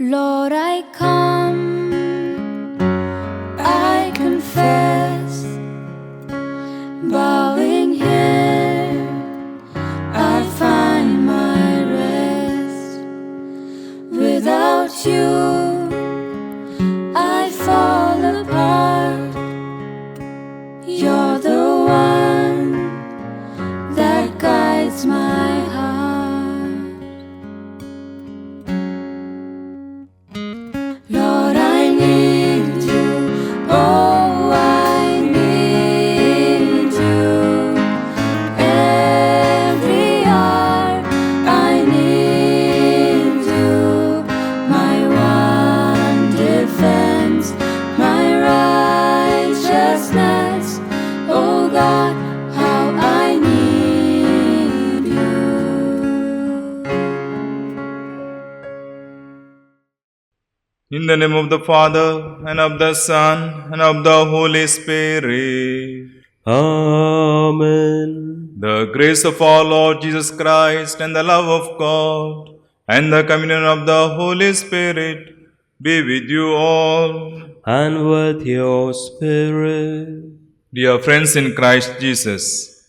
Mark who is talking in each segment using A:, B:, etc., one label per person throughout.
A: Lord, I come, I confess, bowing here, I find my rest. Without you, I fall apart. You're the one that guides my heart. Lord, I need you. Oh, I need you. Every hour I need you. My one defense, my righteousness. Oh God, how I need you.
B: In the name of the Father, and of the Son, and of the Holy Spirit.
C: Amen.
B: The grace of our Lord Jesus Christ, and the love of God, and the communion of the Holy Spirit be with you all.
C: And with your spirit.
B: Dear friends in Christ Jesus,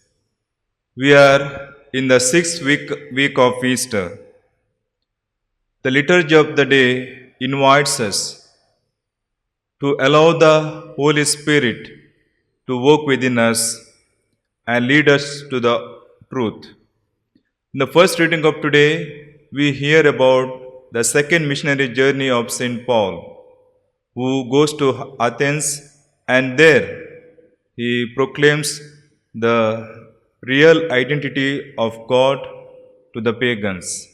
B: we are in the sixth week of Easter. The liturgy of the day invites us to allow the Holy Spirit to work within us and lead us to the truth. In the first reading of today, we hear about the second missionary journey of St. Paul, who goes to Athens, and there he proclaims the real identity of God to the pagans.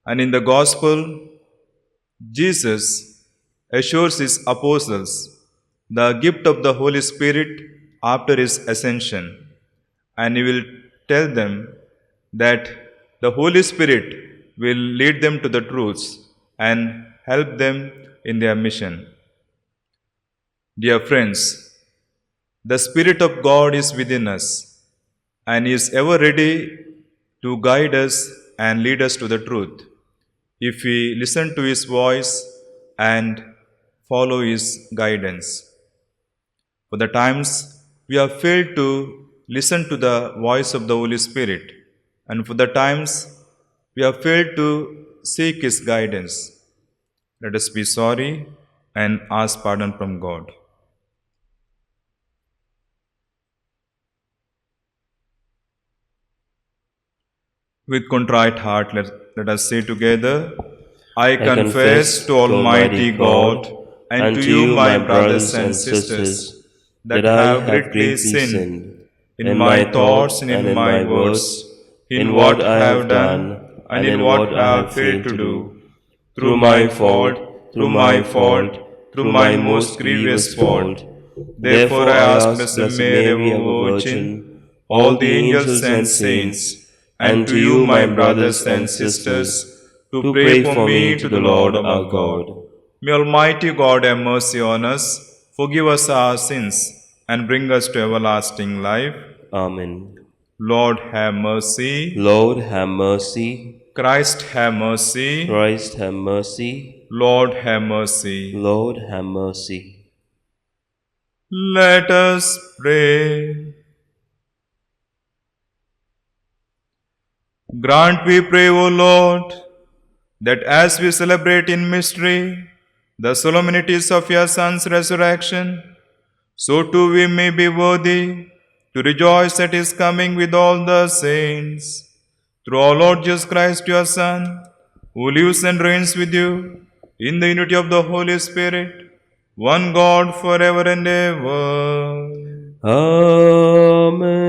B: And in the Gospel, Jesus assures his apostles the gift of the Holy Spirit after his ascension, and he will tell them that the Holy Spirit will lead them to the truths and help them in their mission. Dear friends, the Spirit of God is within us, and he is ever ready to guide us and lead us to the truth if we listen to his voice and follow his guidance. For the times we have failed to listen to the voice of the Holy Spirit, and for the times we have failed to seek his guidance, let us be sorry and ask pardon from God. With contrite heart, let us say together, I confess to Almighty God and to you, my brothers and sisters, that I have greatly sinned in my thoughts and in my words, in what I have done and in what I have failed to do, through my fault, through my most grievous fault. Therefore I ask Blessed Mary, ever Virgin, all the angels and saints, and to you, my brothers and sisters, to pray for me to the Lord our God. May Almighty God have mercy on us, forgive us our sins, and bring us to everlasting life.
C: Amen.
B: Lord, have mercy.
C: Lord, have mercy.
B: Christ, have mercy.
C: Christ, have mercy.
B: Lord, have mercy.
C: Lord, have mercy.
B: Let us pray. Grant, we pray, O Lord, that as we celebrate in mystery the solemnities of your Son's resurrection, so too we may be worthy to rejoice at his coming with all the saints. Through our Lord Jesus Christ, your Son, who lives and reigns with you in the unity of the Holy Spirit, one God forever and ever.
C: Amen.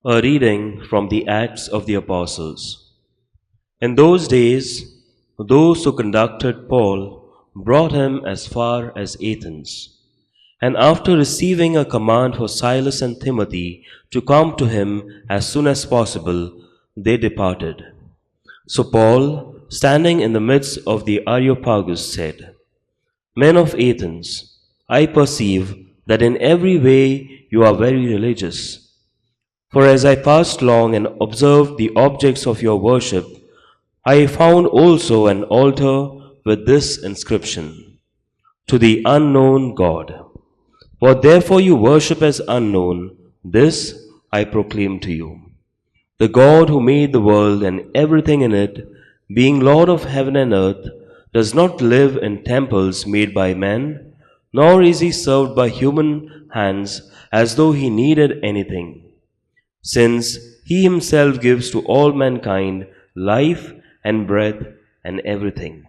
C: A reading from the Acts of the Apostles. In those days, those who conducted Paul brought him as far as Athens. And after receiving a command for Silas and Timothy to come to him as soon as possible, they departed. So Paul, standing in the midst of the Areopagus, said, Men of Athens, I perceive that in every way you are very religious. For as I passed along and observed the objects of your worship, I found also an altar with this inscription: To the unknown God. What therefore you worship as unknown, this I proclaim to you. The God who made the world and everything in it, being Lord of heaven and earth, does not live in temples made by men, nor is he served by human hands as though he needed anything, since he himself gives to all mankind life and breath and everything.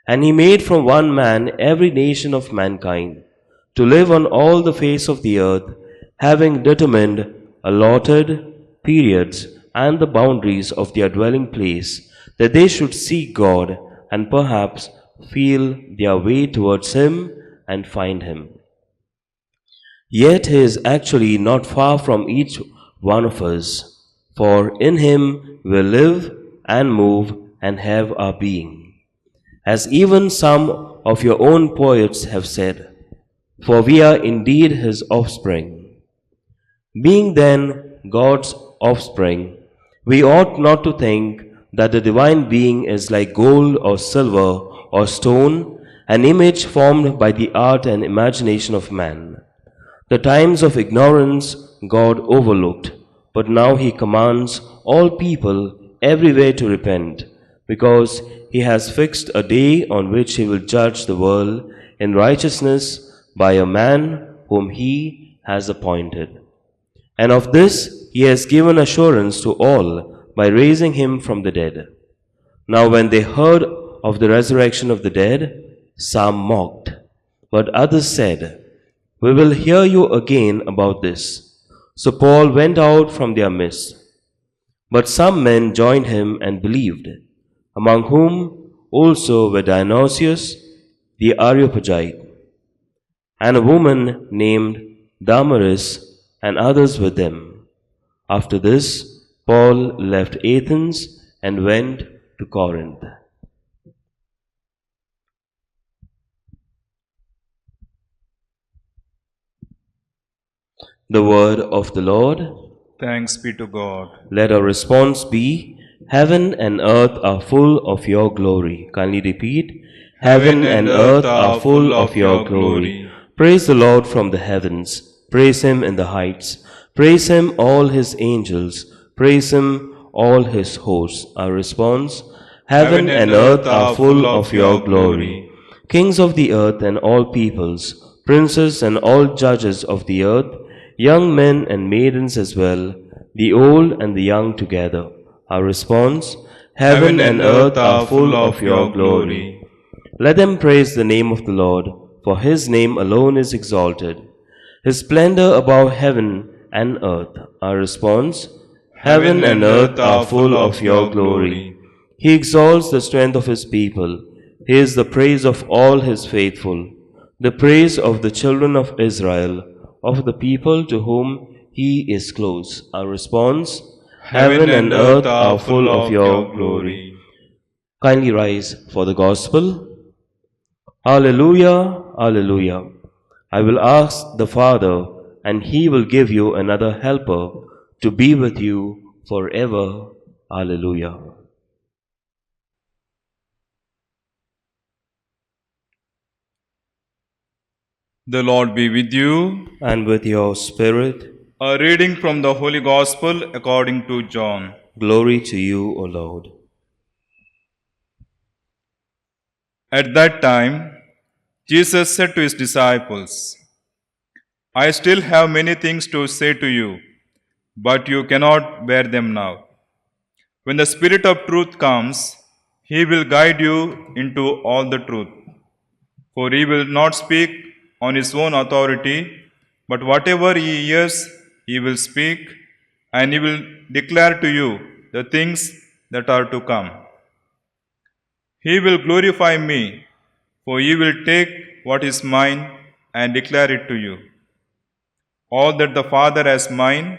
C: And he made from one man every nation of mankind to live on all the face of the earth, having determined allotted periods and the boundaries of their dwelling place, that they should seek God and perhaps feel their way towards him and find him. Yet he is actually not far from each one of us, for in him we live and move and have our being. As even some of your own poets have said, for we are indeed his offspring. Being then God's offspring, we ought not to think that the divine being is like gold or silver or stone, an image formed by the art and imagination of man. The times of ignorance God overlooked, but now he commands all people everywhere to repent, because he has fixed a day on which he will judge the world in righteousness by a man whom he has appointed. And of this he has given assurance to all by raising him from the dead. Now when they heard of the resurrection of the dead, some mocked, but others said, We will hear you again about this. So Paul went out from their midst. But some men joined him and believed, among whom also were Dionysius the Areopagite, and a woman named Damaris, and others with them. After this, Paul left Athens and went to Corinth. The word of the Lord.
B: Thanks be to God.
C: Let our response be, Heaven and earth are full of your glory. Kindly repeat, Heaven and earth are full of your glory. Praise the Lord from the heavens. Praise him in the heights. Praise him, all his angels. Praise him, all his hosts. Our response, Heaven and earth are full of your glory. Kings of the earth and all peoples, princes and all judges of the earth, young men and maidens as well, the old and the young together. Our response, Heaven and earth are full of your glory. Let them praise the name of the Lord, for his name alone is exalted. His splendor above heaven and earth. Our response, Heaven and earth are full of your glory. He exalts the strength of his people. He is the praise of all his faithful, the praise of the children of Israel, of the people to whom he is close. Our response, Heaven and earth are full of your glory. Kindly rise for the gospel. Alleluia, alleluia. I will ask the Father, and he will give you another helper to be with you forever. Alleluia.
B: The Lord be with you.
C: And with your spirit,
B: A reading from the Holy Gospel according to John.
C: glory to you, O Lord.
B: At that time, Jesus said to his disciples, I still have many things to say to you, but you cannot bear them now. When the Spirit of truth comes, he will guide you into all the truth. For he will not speak on his own authority, but whatever he hears, he will speak, and he will declare to you the things that are to come. He will glorify me, for he will take what is mine and declare it to you. All that the Father has mine,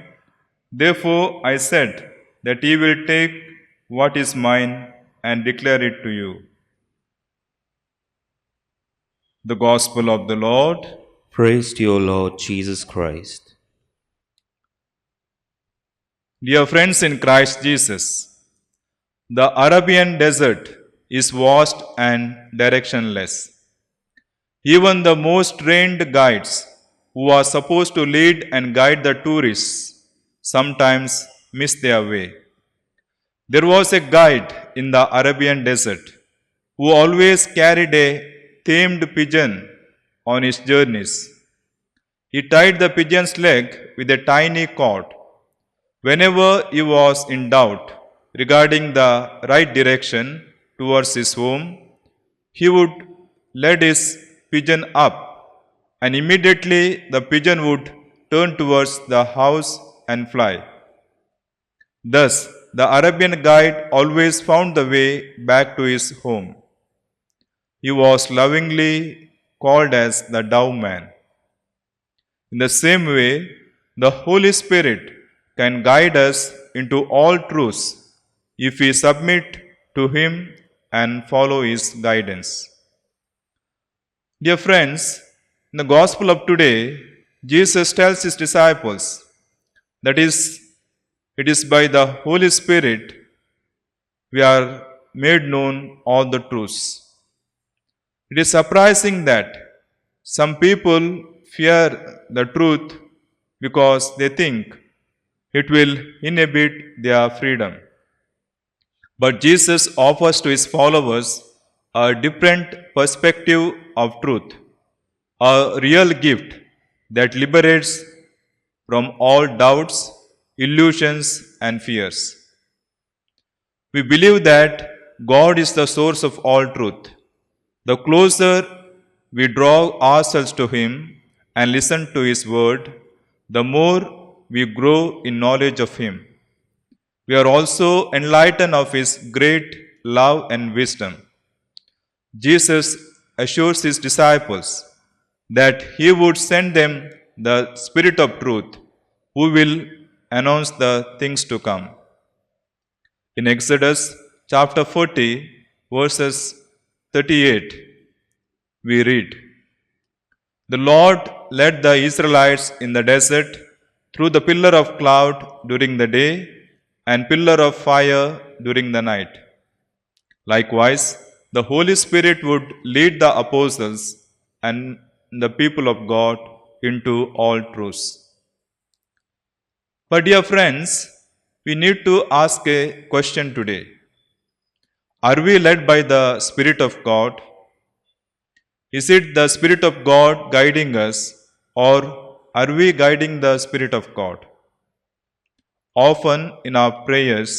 B: therefore I said that he will take what is mine and declare it to you. The Gospel of the Lord.
C: Praise to you, O Lord Jesus Christ.
B: Dear friends in Christ Jesus, The Arabian desert is vast and directionless. Even the most trained guides, who are supposed to lead and guide the tourists, sometimes miss their way. There was a guide in the Arabian desert who always carried a tamed pigeon on his journeys. He tied the pigeon's leg with a tiny cord. Whenever he was in doubt regarding the right direction towards his home, he would lead his pigeon up, and immediately the pigeon would turn towards the house and fly. Thus, the Arabian guide always found the way back to his home. He was lovingly called as the Dove Man. In the same way, the Holy Spirit can guide us into all truths if we submit to Him and follow His guidance. Dear friends, in the Gospel of today, Jesus tells His disciples that it is by the Holy Spirit we are made known all the truths. It is surprising that some people fear the truth because they think it will inhibit their freedom. But Jesus offers to His followers a different perspective of truth, a real gift that liberates from all doubts, illusions, and fears. We believe that God is the source of all truth. The closer we draw ourselves to Him and listen to His word, the more we grow in knowledge of Him. We are also enlightened of His great love and wisdom. Jesus assures His disciples that He would send them the Spirit of truth, who will announce the things to come. In Exodus chapter 40, verses 38, we read, "The Lord led the Israelites in the desert through the pillar of cloud during the day and pillar of fire during the night. Likewise, the Holy Spirit would lead the apostles and the people of God into all truths." But dear friends, we need to ask a question today. Are we led by the Spirit of God? Is it the Spirit of God guiding us, or are we guiding the Spirit of God? Often in our prayers,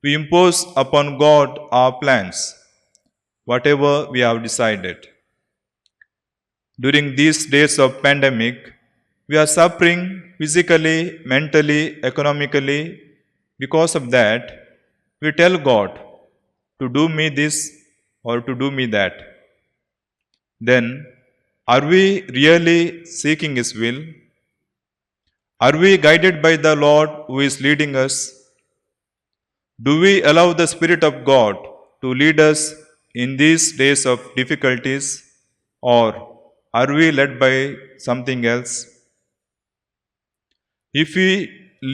B: we impose upon God our plans, whatever we have decided. During these days of pandemic, we are suffering physically, mentally, economically. Because of that, we tell God to do me this or to do me that. Then, are we really seeking His will? Are we guided by the Lord who is leading us? Do we allow the Spirit of God to lead us in these days of difficulties, or are we led by something else? If we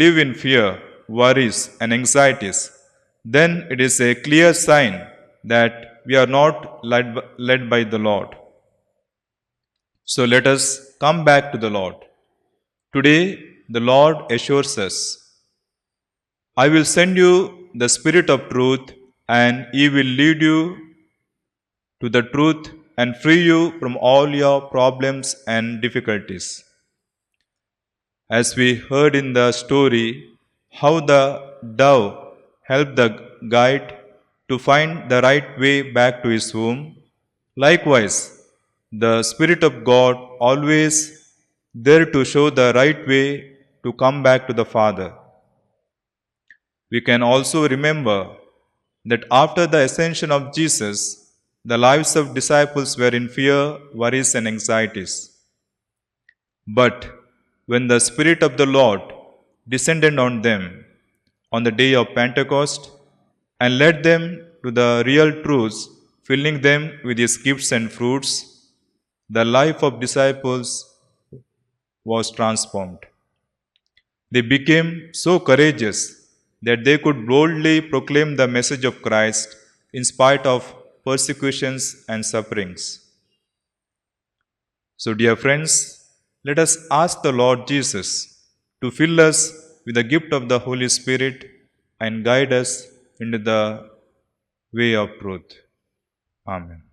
B: live in fear, worries, and anxieties, then it is a clear sign that we are not led by the Lord. So let us come back to the Lord. Today, the Lord assures us, "I will send you the Spirit of truth, and He will lead you to the truth and free you from all your problems and difficulties." As we heard in the story, how the dove helped the guide to find the right way back to his home, likewise, the Spirit of God always there to show the right way to come back to the Father. We can also remember that after the ascension of Jesus, the lives of disciples were in fear, worries, and anxieties. But when the Spirit of the Lord descended on them on the day of Pentecost and led them to the real truths, filling them with His gifts and fruits, the life of disciples was transformed. They became so courageous that they could boldly proclaim the message of Christ in spite of persecutions and sufferings. So, dear friends, let us ask the Lord Jesus to fill us with the gift of the Holy Spirit and guide us into the way of truth. Amen.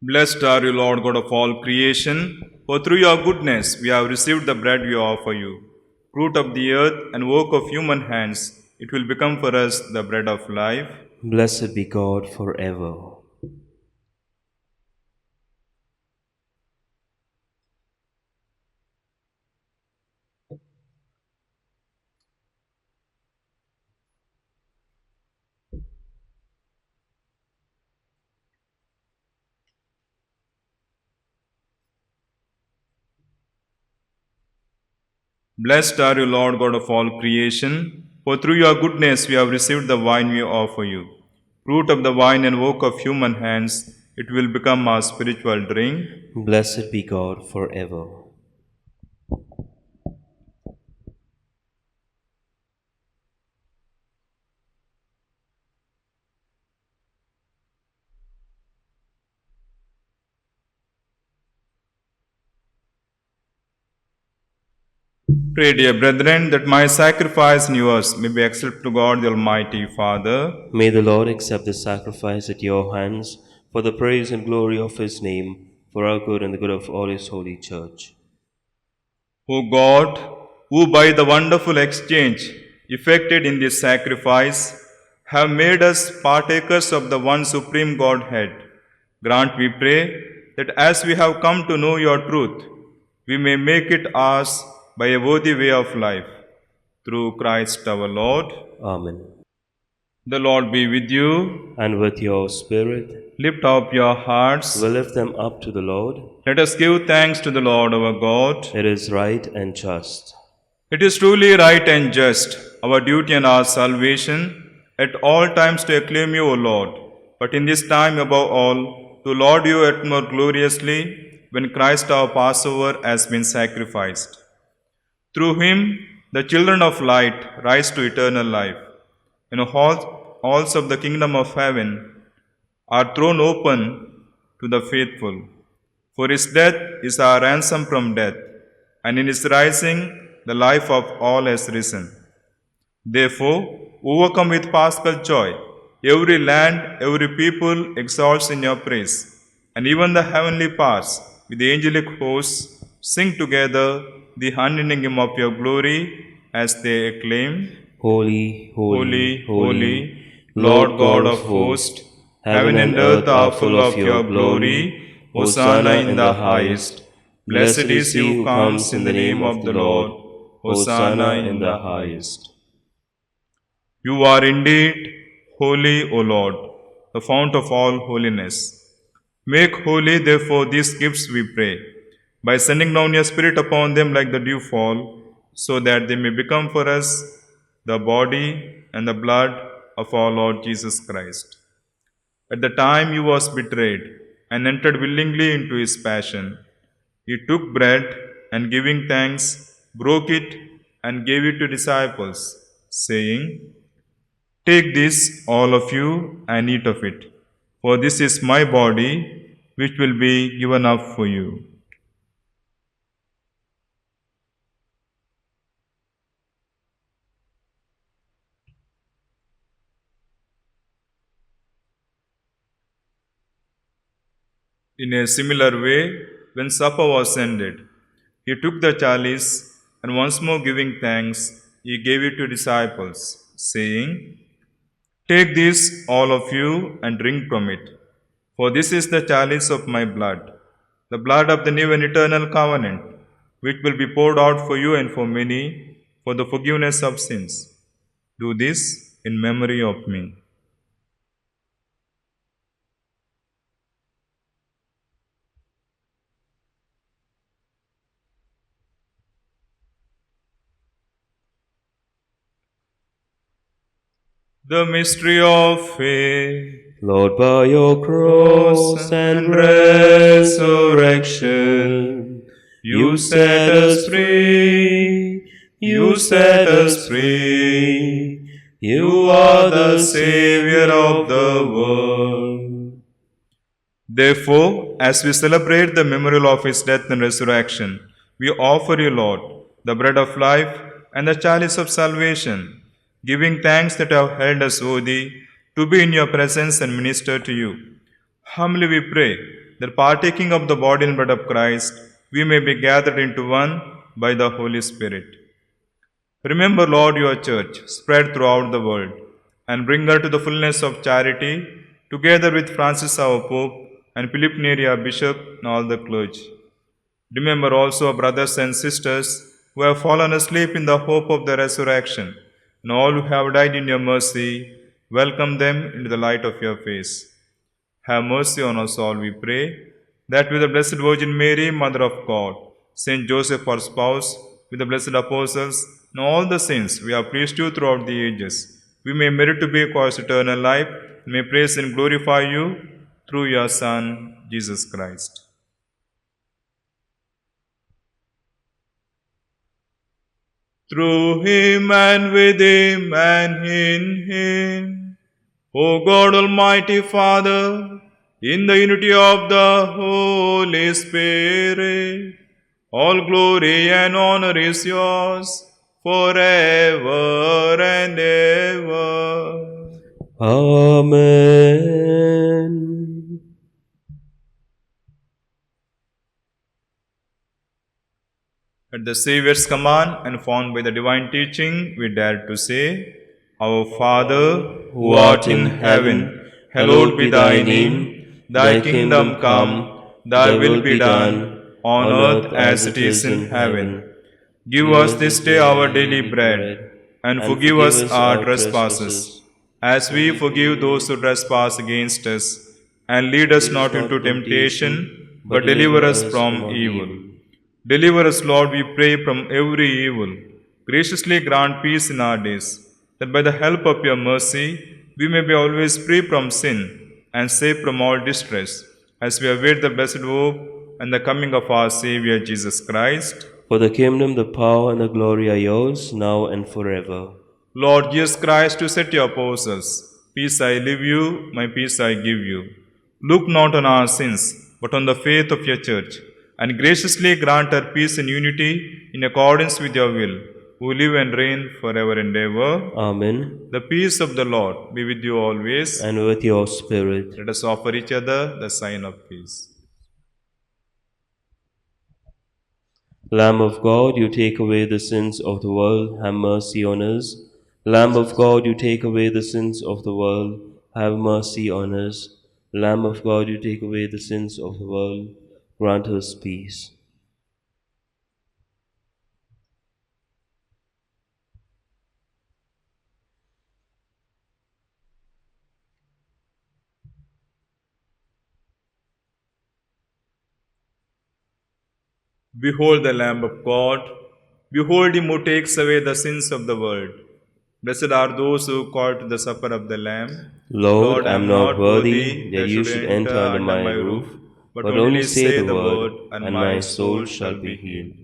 B: Blessed are you, Lord God of all creation, for through your goodness we have received the bread we offer you. Fruit of the earth and work of human hands, it will become for us the bread of life.
C: Blessed be God forever.
B: Blessed are you, Lord God of all creation, for through your goodness we have received the wine we offer you. Fruit of the vine and work of human hands, it will become our spiritual drink.
C: Blessed be God forever.
B: Pray, dear brethren, that my sacrifice and yours may be accepted to God the Almighty Father.
C: May the Lord accept the sacrifice at your hands for the praise and glory of his name, for our good and the good of all his holy church.
B: O God, who by the wonderful exchange effected in this sacrifice have made us partakers of the one supreme Godhead, grant, we pray, that as we have come to know your truth, we may make it ours by a worthy way of life. Through Christ our Lord.
C: Amen.
B: The Lord be with you.
C: And with your spirit,
B: Lift up your hearts.
C: we lift them up to the Lord.
B: Let us give thanks to the Lord our God.
C: It is right and just.
B: It is truly right and just, our duty and our salvation, at all times to acclaim you, O Lord, but in this time above all, to laud you yet more gloriously, when Christ our Passover has been sacrificed. Through him, the children of light rise to eternal life. In the halls of the kingdom of heaven are thrown open to the faithful. For his death is our ransom from death, and in his rising, the life of all has risen. Therefore, overcome with paschal joy, every land, every people exalts in your praise, and even the heavenly powers with the angelic hosts sing together the unending hymn of your glory as they acclaim,
C: Holy, holy,
B: Holy, holy, Lord God of hosts, heaven and earth are full of your glory. Hosanna in the highest. Blessed is he who comes in the name of the Lord. Hosanna in the highest. You are indeed holy, O Lord, the fount of all holiness. Make holy, therefore, these gifts, we pray, by sending down your Spirit upon them like the dewfall, so that they may become for us the body and the blood of our Lord Jesus Christ. At the time he was betrayed and entered willingly into his passion, he took bread and giving thanks, broke it and gave it to disciples, saying, "Take this, all of you, and eat of it, for this is my body, which will be given up for you." In a similar way, when supper was ended, he took the chalice, and once more giving thanks, he gave it to disciples, saying, "Take this, all of you, and drink from it, for this is the chalice of my blood, the blood of the new and eternal covenant, which will be poured out for you and for many for the forgiveness of sins. Do this in memory of me." The mystery of faith.
C: Lord, by your cross and resurrection, You set us free. You set us free. You are the Savior of the world.
B: Therefore, as we celebrate the memorial of his death and resurrection, we offer you, Lord, the bread of life and the chalice of salvation, giving thanks that you have held us worthy to be in your presence and minister to you. Humbly we pray that partaking of the body and blood of Christ, we may be gathered into one by the Holy Spirit. Remember, Lord, your church spread throughout the world, and bring her to the fullness of charity, together with Francis our Pope and Philip Neri our Bishop and all the clergy. Remember also our brothers and sisters who have fallen asleep in the hope of the resurrection, and all who have died in your mercy. Welcome them into the light of your face. Have mercy on us all, we pray, that with the Blessed Virgin Mary, Mother of God, Saint Joseph, our spouse, with the blessed apostles, and all the saints we have pleased you throughout the ages, we may merit to be across eternal life, and may praise and glorify you through your Son, Jesus Christ. Through him and with him and in him, O God Almighty Father, in the unity of the Holy Spirit, all glory and honor is yours forever and ever.
C: Amen.
B: At the Saviour's command and formed by the divine teaching, we dare to say, Our Father, who art in heaven, hallowed be thy name. Thy kingdom come, thy will be done, on earth as it is in heaven. Give us this day our daily bread, and forgive us our trespasses, as we forgive those who trespass against us. And lead us not into temptation, but deliver us from evil. Deliver us, Lord, we pray, from every evil. Graciously grant peace in our days, that by the help of your mercy we may be always free from sin and safe from all distress, as we await the blessed hope and the coming of our Saviour Jesus Christ.
C: For the kingdom, the power, and the glory are yours, now and forever.
B: Lord Jesus Christ, you said to your apostles, Peace I leave you, my peace I give you. Look not on our sins, but on the faith of your church, and graciously grant her peace and unity in accordance with your will, who live and reign forever and ever.
C: Amen.
B: The peace of the Lord be with you always.
C: And with your spirit.
B: Let us offer each other the sign of peace.
C: Lamb of God, you take away the sins of the world, have mercy on us. Lamb of God, you take away the sins of the world, have mercy on us. Lamb of God, you take away the sins of the world, grant us peace.
B: Behold the Lamb of God. Behold him who takes away the sins of the world. Blessed are those who call to the supper of the Lamb.
C: Lord, I am not worthy that you should enter under my
B: roof,
C: roof, but only say the word, and my soul shall be healed.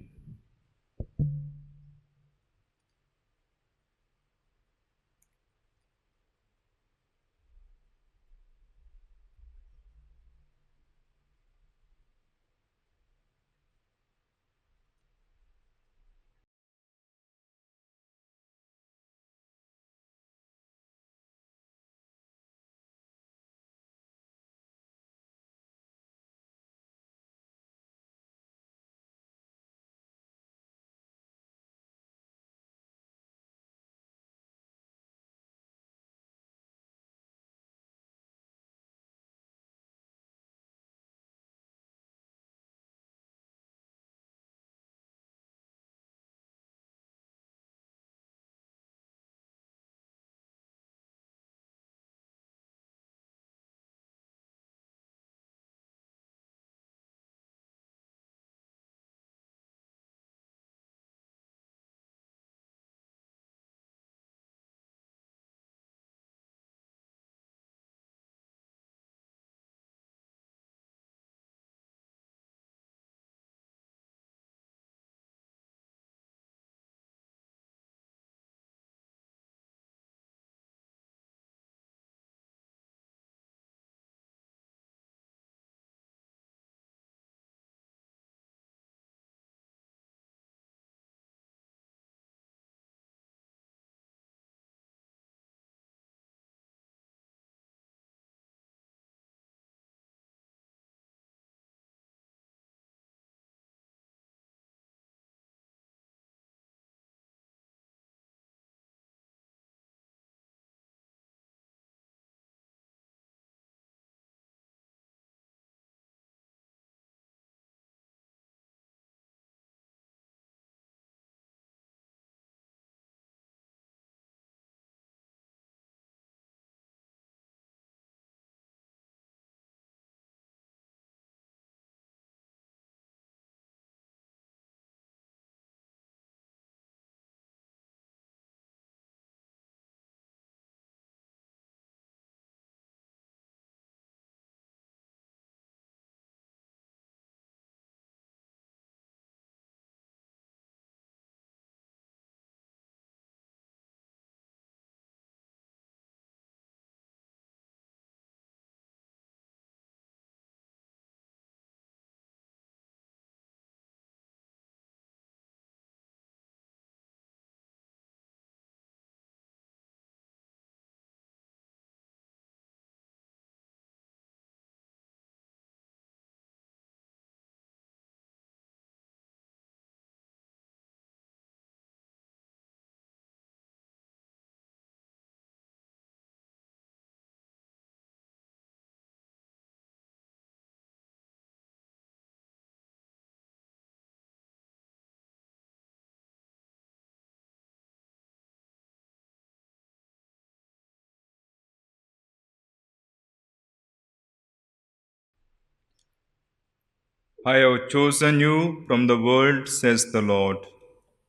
B: I have chosen you from the world, says the Lord,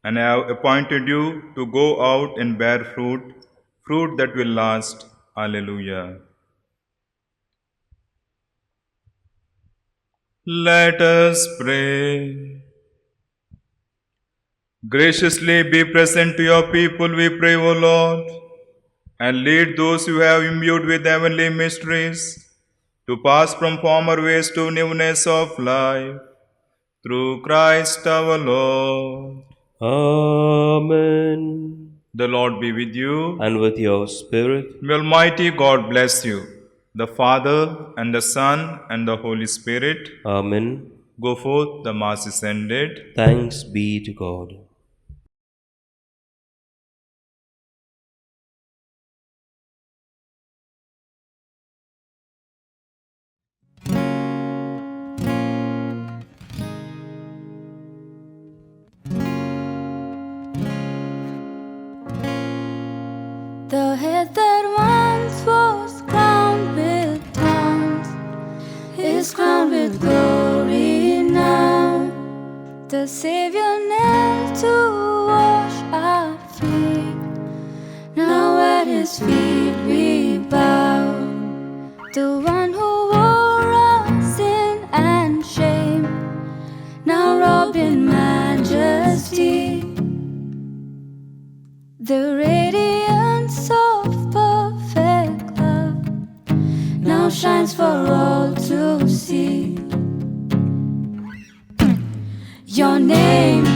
B: and I have appointed you to go out and bear fruit, fruit that will last. Alleluia. Let us pray. Graciously be present to your people, we pray, O Lord, and lead those you have imbued with heavenly mysteries to pass from former ways to newness of life. Through Christ our Lord.
C: Amen.
B: The Lord be with you.
C: And with your spirit.
B: May Almighty God bless you, the Father, and the Son, and the Holy Spirit.
C: Amen.
B: Go forth, the Mass is ended.
C: Thanks be to God.
A: The head that once was crowned with thorns is crowned with glory now. The Savior knelt to wash our feet. Now at His feet we bow. The one who wore our sin and shame, now robed in majesty. The radiance of perfect love now shines for all to see. Your name